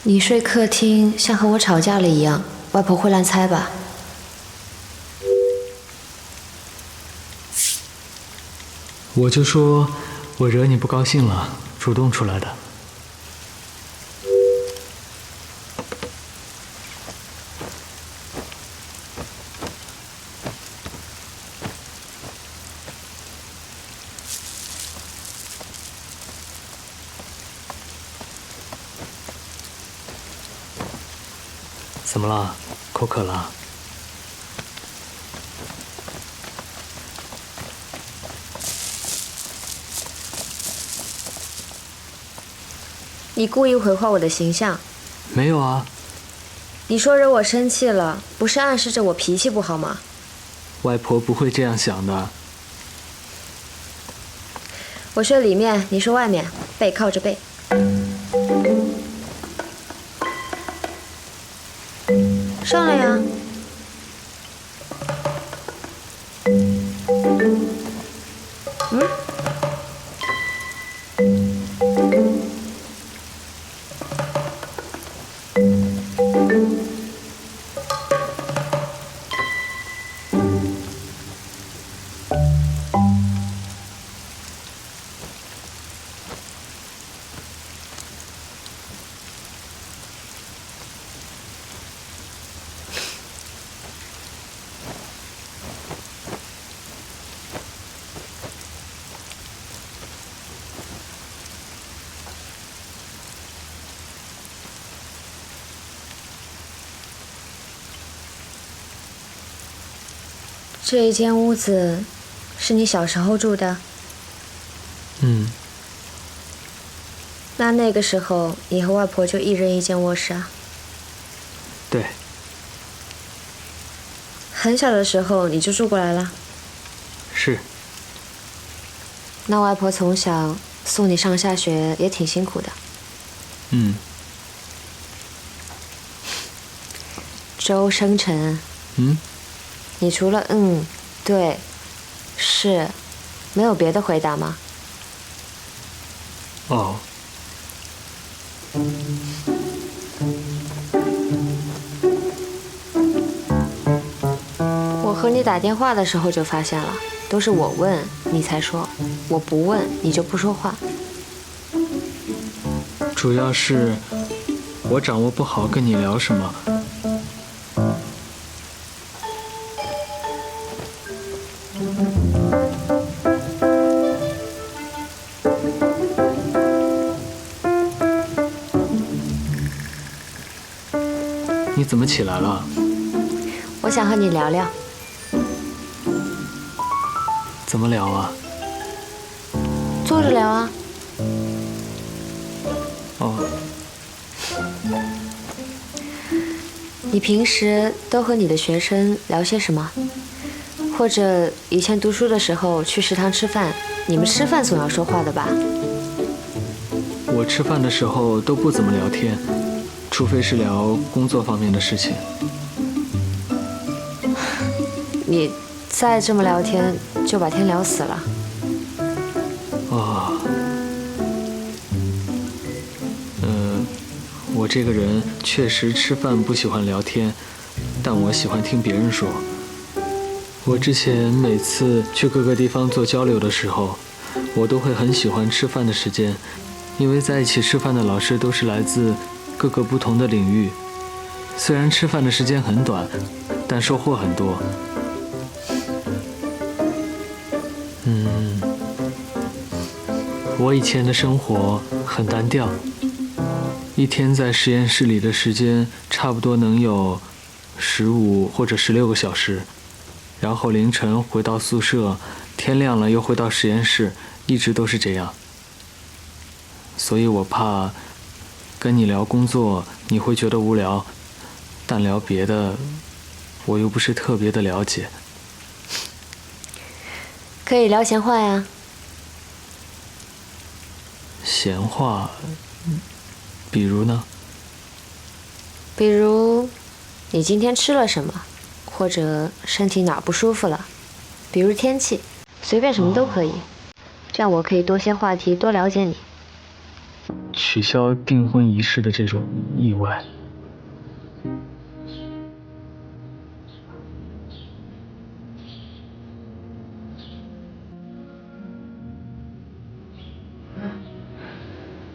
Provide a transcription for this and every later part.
你睡客厅像和我吵架了一样，外婆会乱猜吧？我就说我惹你不高兴了，主动出来的。怎么了？口渴了？你故意毁坏我的形象。没有啊。你说惹我生气了，不是暗示着我脾气不好吗？外婆不会这样想的。我睡里面，你睡外面，背靠着背。上来呀。这一间屋子是你小时候住的？那个时候你和外婆就一人一间卧室啊？对。很小的时候你就住过来了？是。那外婆从小送你上下学也挺辛苦的。周生辰。你除了对，是，没有别的回答吗？哦。我和你打电话的时候就发现了，都是我问你才说，我不问你就不说话。主要是我掌握不好跟你聊什么。你怎么起来了？我想和你聊聊。怎么聊啊？坐着聊啊。哦。你平时都和你的学生聊些什么？或者以前读书的时候去食堂吃饭，你们吃饭总要说话的吧？我吃饭的时候都不怎么聊天，除非是聊工作方面的事情。你再这么聊天，就把天聊死了。哦。我这个人确实吃饭不喜欢聊天，但我喜欢听别人说。我之前每次去各个地方做交流的时候，我都会很喜欢吃饭的时间，因为在一起吃饭的老师都是来自各个不同的领域，虽然吃饭的时间很短，但收获很多。我以前的生活很单调，一天在实验室里的时间差不多能有15或者16个小时，然后凌晨回到宿舍，天亮了又回到实验室，一直都是这样。所以我怕跟你聊工作你会觉得无聊，但聊别的我又不是特别的了解。可以聊闲话呀。闲话？比如呢？比如你今天吃了什么，或者身体哪儿不舒服了，比如天气，随便什么都可以。这样我可以多些话题，多了解你。取消订婚仪式的这种意外。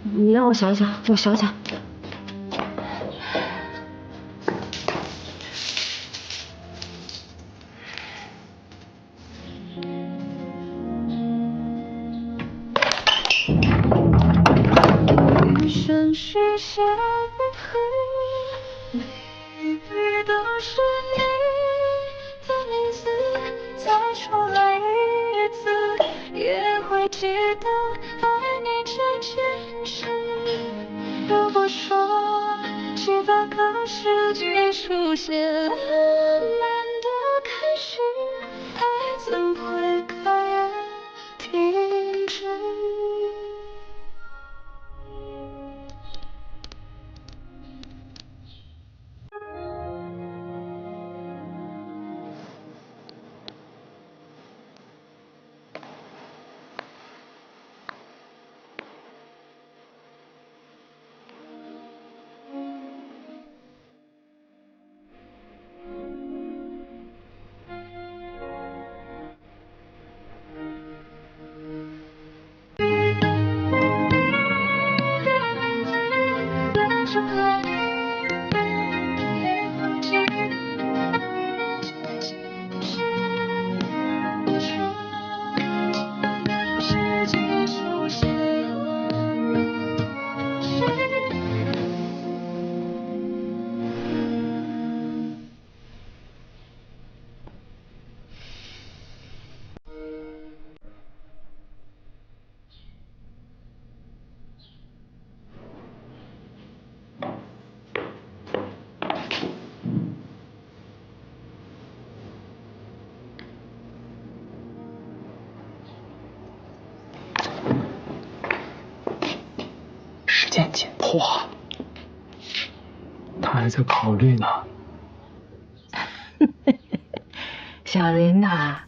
你让我想想，我想想。深是下雨，雨都是你的名字，再出来日子也会记得爱你这件事。如果说700个世纪出现浪漫的开始，爱怎会甘愿停止？时间紧迫，他还在考虑呢。小林呐，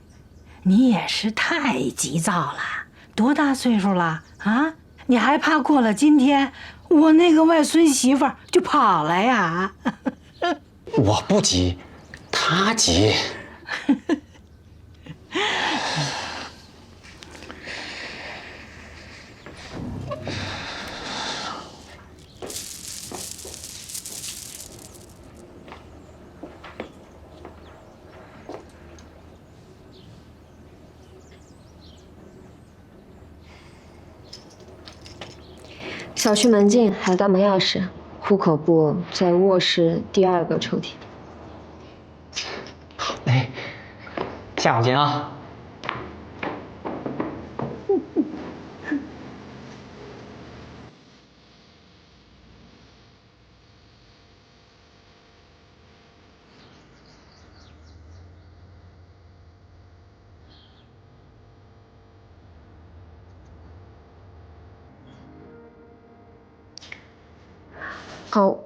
你也是太急躁了，多大岁数了啊？你还怕过了今天，我那个外孙媳妇儿就跑了呀？我不急，他急。小区门禁还有大门钥匙，户口簿在卧室第2个抽屉。哎，下午见啊。好，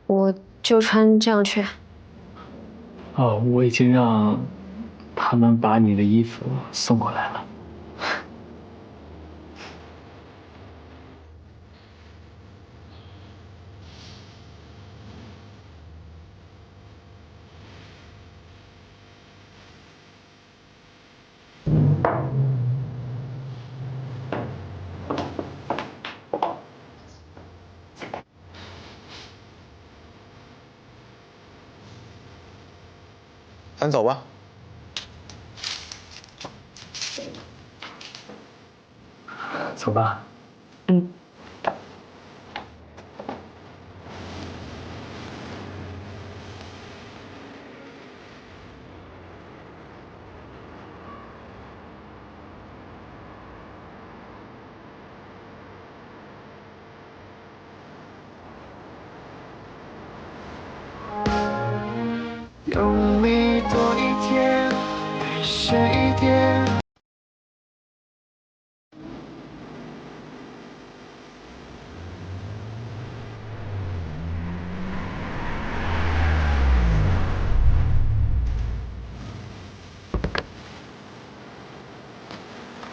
我就穿这样去。哦，我已经让他们把你的衣服送过来了。咱走吧。走吧。嗯。用力多一点，深一点。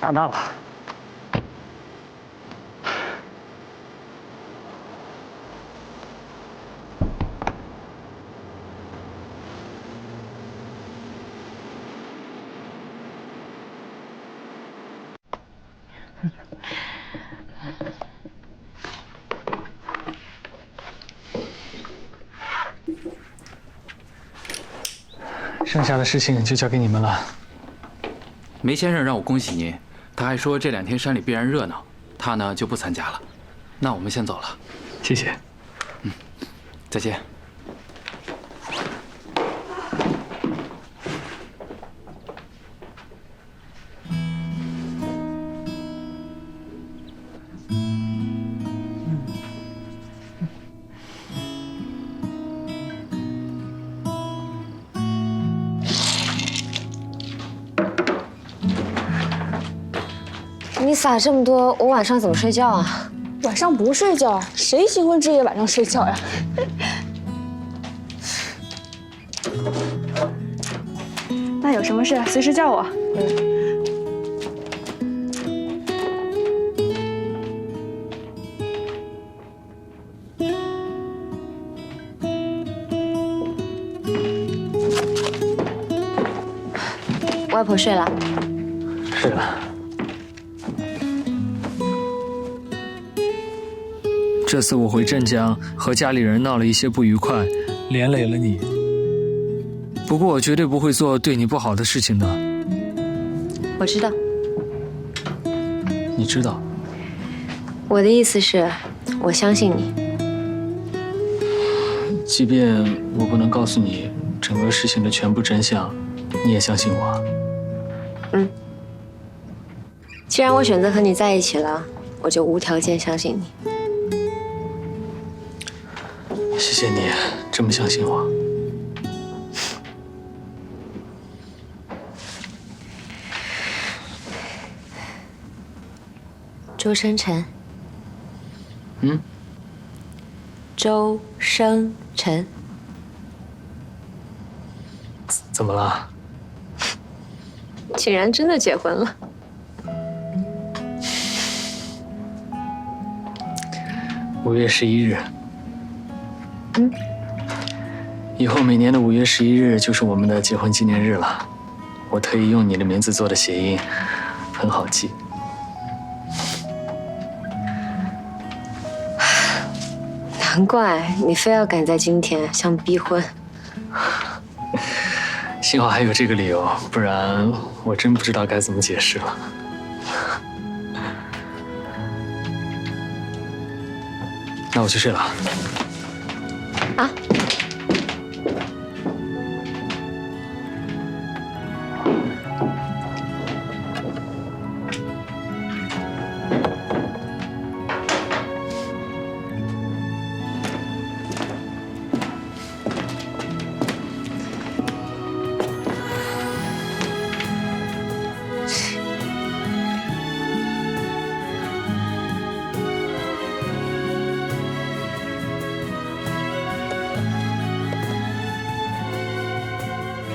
看到了。剩下的事情就交给你们了。梅先生让我恭喜您，他还说这2天山里必然热闹，他呢就不参加了。那我们先走了。谢谢。再见。你撒这么多，我晚上怎么睡觉啊？晚上不睡觉，谁新婚之夜晚上睡觉呀？那有什么事随时叫我。外婆睡了。是的。这次我回镇江和家里人闹了一些不愉快，连累了你。不过我绝对不会做对你不好的事情的。我知道。你知道？我的意思是，我相信你。即便我不能告诉你整个事情的全部真相，你也相信我。嗯。既然我选择和你在一起了，我就无条件相信你。谢谢你这么相信我。周生辰。嗯？周生辰。怎么了？竟然真的结婚了。5月11日。嗯。以后每年的5月11日就是我们的结婚纪念日了。我特意用你的名字做的谐音，很好记。难怪你非要赶在今天，像逼婚。幸好还有这个理由，不然我真不知道该怎么解释了。那我去睡了。啊？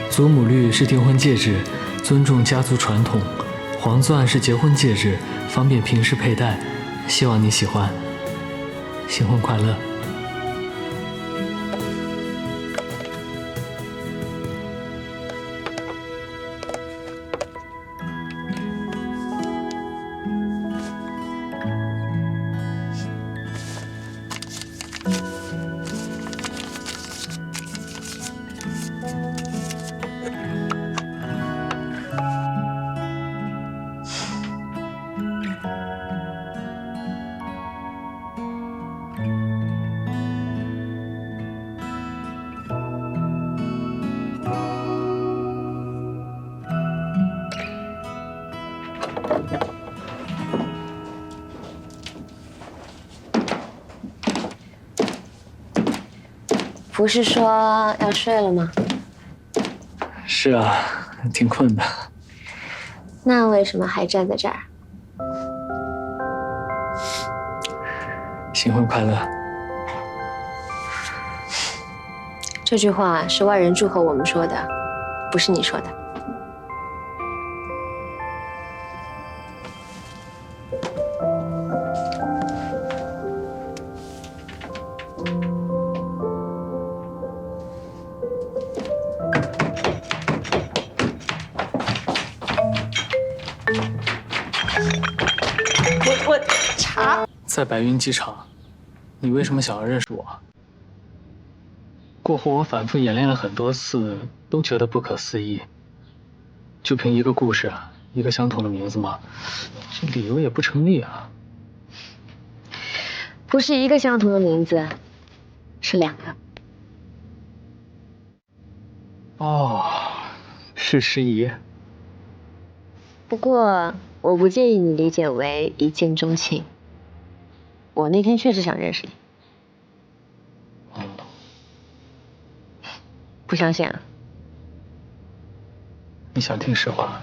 祖母绿是订婚戒指，尊重家族传统；黄钻是结婚戒指，方便平时佩戴。希望你喜欢。新婚快乐！不是说要睡了吗？是啊，挺困的。那为什么还站在这儿？新婚快乐！这句话是外人祝贺我们说的，不是你说的。我查。在白云机场，你为什么想要认识我？过后我反复演练了很多次，都觉得不可思议。就凭一个故事，一个相同的名字吗？这理由也不成立啊。不是一个相同的名字，是2个。哦，是诗怡。不过我不介意你理解为一见钟情。我那天确实想认识你。不相信啊？你想听实话？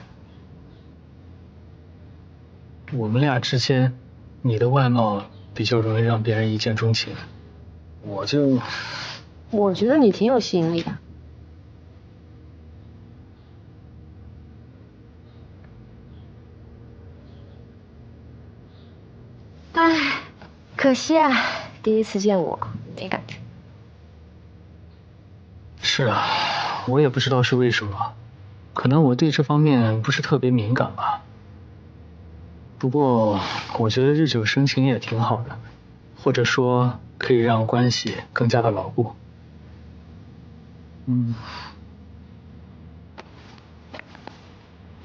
我们俩之间，你的外貌比较容易让别人一见钟情，我觉得你挺有吸引力的。唉，可惜啊，第一次见我没感觉。是啊，我也不知道是为什么，可能我对这方面不是特别敏感吧。不过我觉得日久生情也挺好的，或者说可以让关系更加的牢固。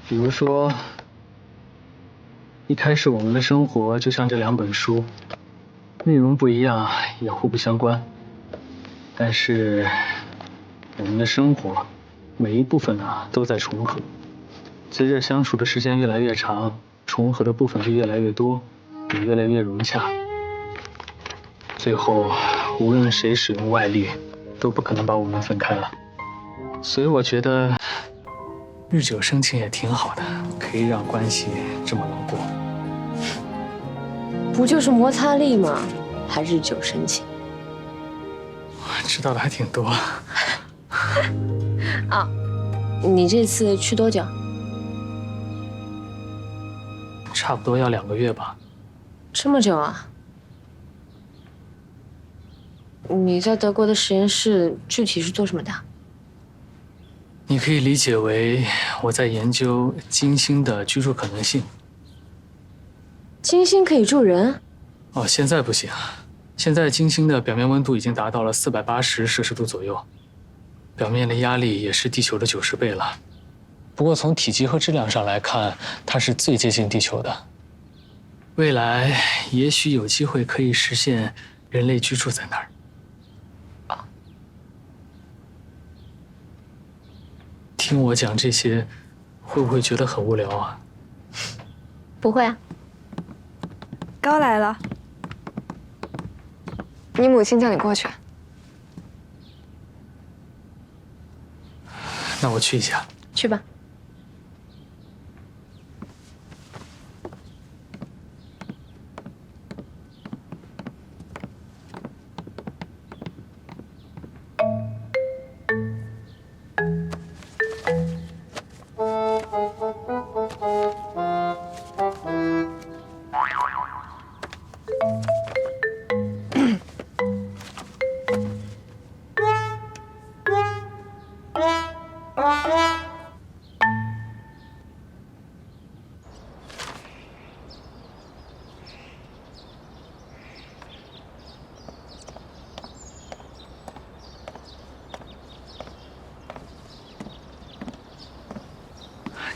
比如说，一开始我们的生活就像这2本书，内容不一样，也互不相关，但是我们的生活每一部分都在重合，随着相处的时间越来越长，重合的部分就越来越多，也越来越融洽。最后，无论谁使用外力，都不可能把我们分开了。所以我觉得，日久生情也挺好的，可以让关系这么牢固。不就是摩擦力吗？还日久生情？知道的还挺多。啊，你这次去多久？差不多要2个月吧。这么久啊？你在德国的实验室具体是做什么的？你可以理解为我在研究金星的居住可能性。金星可以住人？哦，现在不行。现在金星的表面温度已经达到了480°C左右，表面的压力也是地球的90倍了。不过从体积和质量上来看，它是最接近地球的。未来也许有机会可以实现人类居住在那儿。听我讲这些，会不会觉得很无聊啊？不会啊。高来了，你母亲叫你过去。那我去一下。去吧。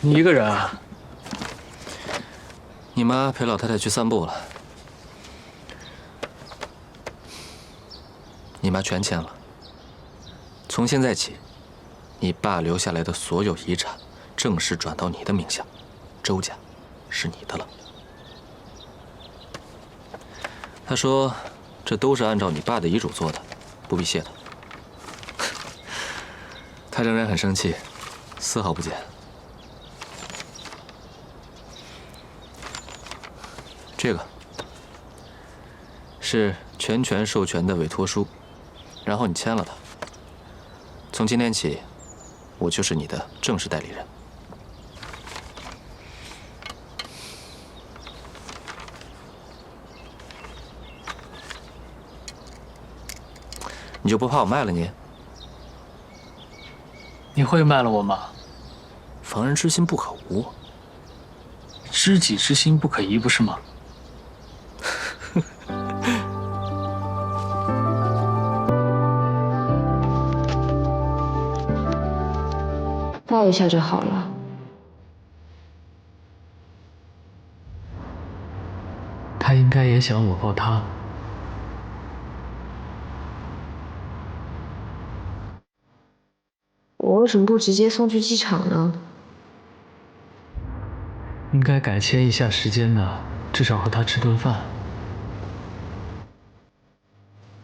你一个人啊？你妈陪老太太去散步了，你妈全签了。从现在起，你爸留下来的所有遗产正式转到你的名下，周家是你的了。他说，这都是按照你爸的遗嘱做的，不必谢他。他仍然很生气，丝毫不减。这个是全权授权的委托书，然后你签了它。从今天起，我就是你的正式代理人。你就不怕我卖了你？你会卖了我吗？防人之心不可无，知己之心不可移，不是吗？抱一下就好了。他应该也想我抱他。我为什么不直接送去机场呢？应该改签一下时间的，至少和他吃顿饭。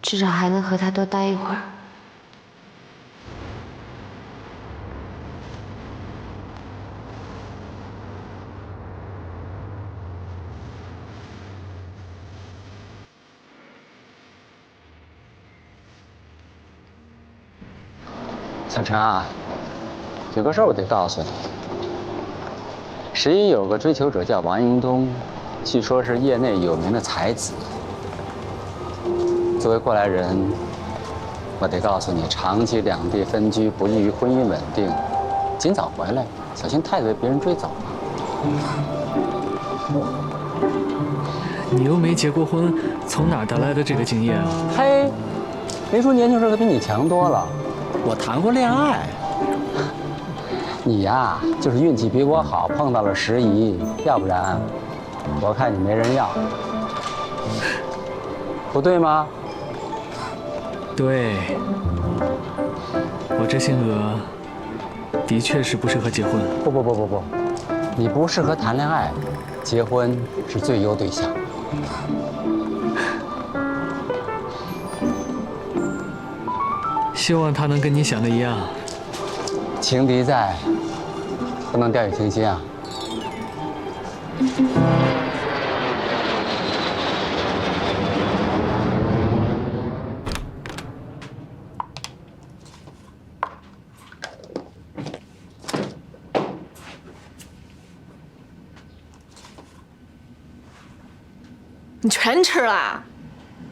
至少还能和他多待一会儿。小陈啊，有个事儿我得告诉你。11有个追求者叫王英东，据说是业内有名的才子。作为过来人，我得告诉你，长期两地分居不利于婚姻稳定，尽早回来，小心太子被别人追走了。你又没结过婚，从哪儿得来的这个经验啊？嘿，没说年轻时候可比你强多了。我谈过恋爱。你呀，就是运气比我好，碰到了时宜，要不然，我看你没人要，不对吗？对，我这性格的确是不适合结婚。不，你不适合谈恋爱，结婚是最优对象。希望他能跟你想的一样。情敌在，不能掉以轻心啊。你全吃了？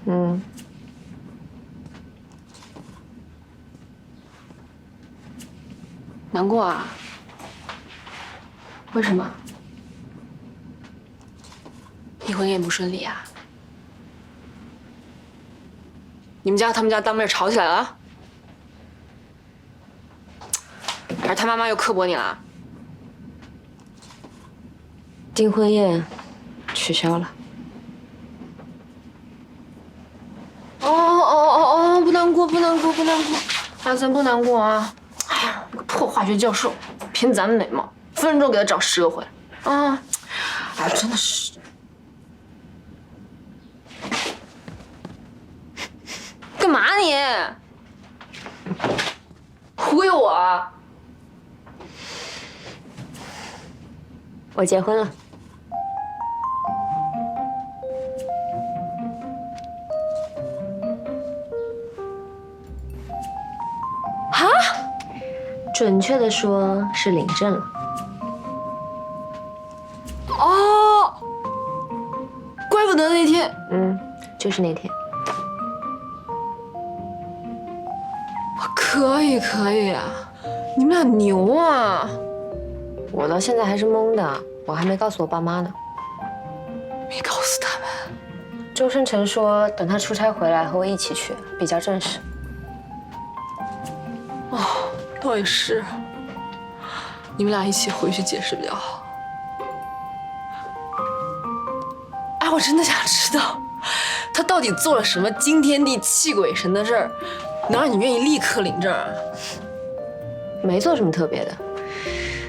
嗯。难过啊？为什么？你婚宴不顺利啊？你们家和他们家当面吵起来了？还是他妈妈又刻薄你了？订婚宴取消了。哦，不难过，啊，咱不难过啊！哎呀，那个破化学教授，凭咱们美貌，分分钟给他找10个回来啊！哎，真的是，干嘛你？忽悠我啊？我结婚了。啊？准确的说是领证了。哦，怪不得那天，就是那天。可以啊，你们俩牛啊！我到现在还是懵的，我还没告诉我爸妈呢。没告诉他们。周生辰说等他出差回来和我一起去，比较正式。哦，倒也是，你们俩一起回去解释比较好。哎，我真的想知道，他到底做了什么惊天地泣鬼神的事儿，能让你愿意立刻领证啊？没做什么特别的，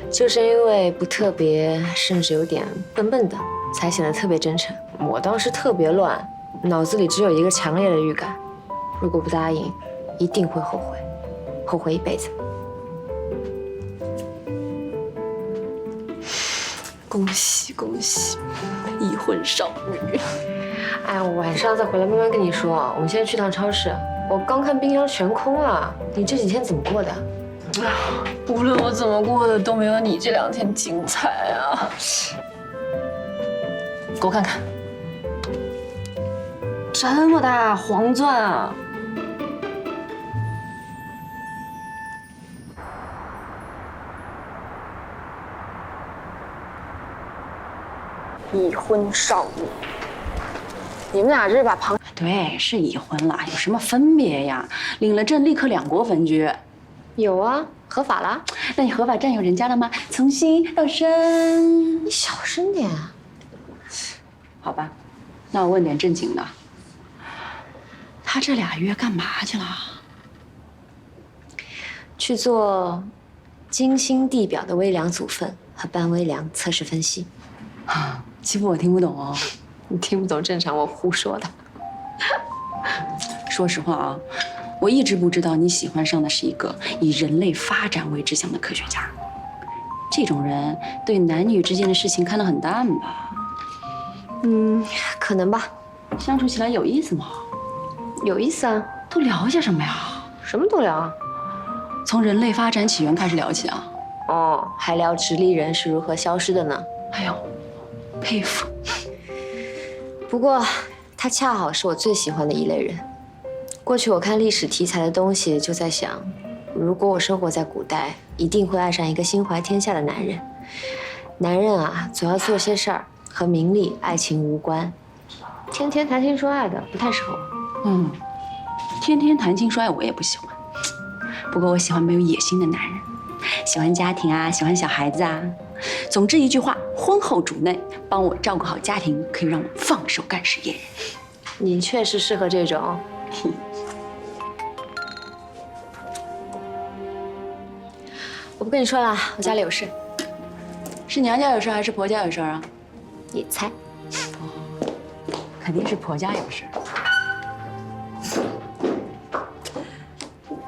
就是因为不特别，甚至有点笨笨的，才显得特别真诚。我当时特别乱，脑子里只有一个强烈的预感：如果不答应，一定会后悔，后悔一辈子。恭喜恭喜，已婚少女！哎，我晚上再回来慢慢跟你说。我们现在去趟超市，我刚看冰箱全空了。你这几天怎么过的？无论我怎么过的，都没有你这2天精彩啊！给我看看，这么大黄钻啊！已婚少女，你们俩这是把对，是已婚了，有什么分别呀？领了证立刻2国分居。有啊，合法啦。那你合法占有人家了吗？从心到身。你小声点啊。好吧，那我问点正经的。他这2月干嘛去了？去做金星地表的微量组分和半微量测试分析。欺负我听不懂哦。你听不懂正常，我胡说的。说实话啊，我一直不知道你喜欢上的是一个以人类发展为志向的科学家。这种人对男女之间的事情看得很淡吧？可能吧。相处起来有意思吗？有意思啊。都聊些什么呀？什么都聊啊。从人类发展起源开始聊起啊。哦，还聊直立人是如何消失的呢。哎呦，佩服。不过，他恰好是我最喜欢的一类人。过去我看历史题材的东西，就在想，如果我生活在古代，一定会爱上一个心怀天下的男人。男人啊，总要做些事儿和名利、爱情无关，天天谈情说爱的不太适合我。天天谈情说爱我也不喜欢。不过我喜欢没有野心的男人，喜欢家庭啊，喜欢小孩子啊。总之一句话，婚后主内，帮我照顾好家庭，可以让我放手干事业。你确实适合这种。我不跟你说了，我家里有事。是娘家有事还是婆家有事啊？你猜。肯定是婆家有事。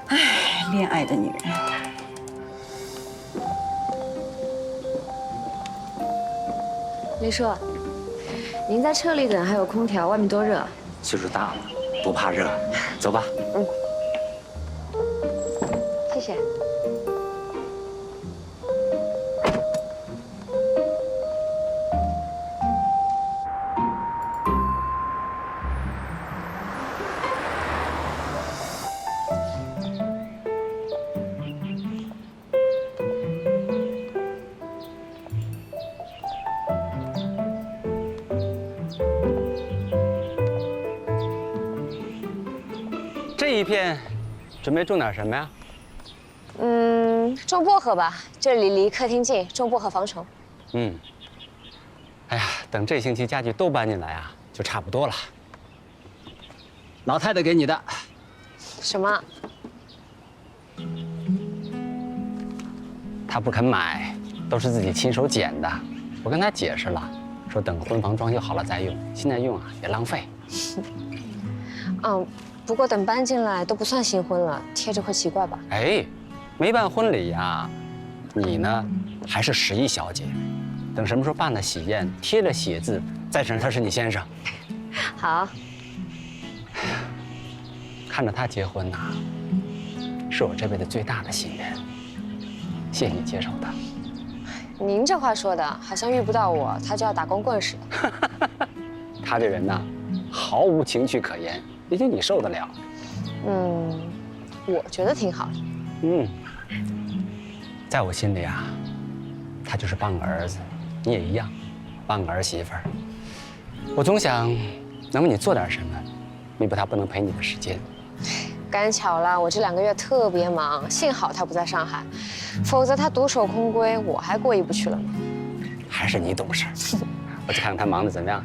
唉，恋爱的女人。林叔，您在车里等，还有空调，外面多热。岁数大了，不怕热，走吧。谢谢。这一片准备种点什么呀？种薄荷吧，这里离客厅近，种薄荷防虫。哎呀，等这星期家具都搬进来啊，就差不多了。老太太给你的。什么？她不肯买，都是自己亲手剪的。我跟她解释了，说等婚房装修好了再用，现在用啊也浪费。不过等搬进来都不算新婚了，贴着会奇怪吧？哎，没办婚礼呀，你呢还是11小姐，等什么时候办了喜宴，贴了喜字，再承认他是你先生。好。看着他结婚呐，是我这辈子最大的心愿。谢谢你接受他。您这话说的，好像遇不到我，他就要打光棍似的。他这人呐，毫无情趣可言，也就你受得了。我觉得挺好的。在我心里啊，他就是半个儿子，你也一样，半个儿媳妇儿。我总想能为你做点什么，弥补他不能陪你的时间。赶巧了，我这2个月特别忙，幸好他不在上海，否则他独守空闺，我还过意不去了呢。还是你懂事。我去看看他忙得怎么样。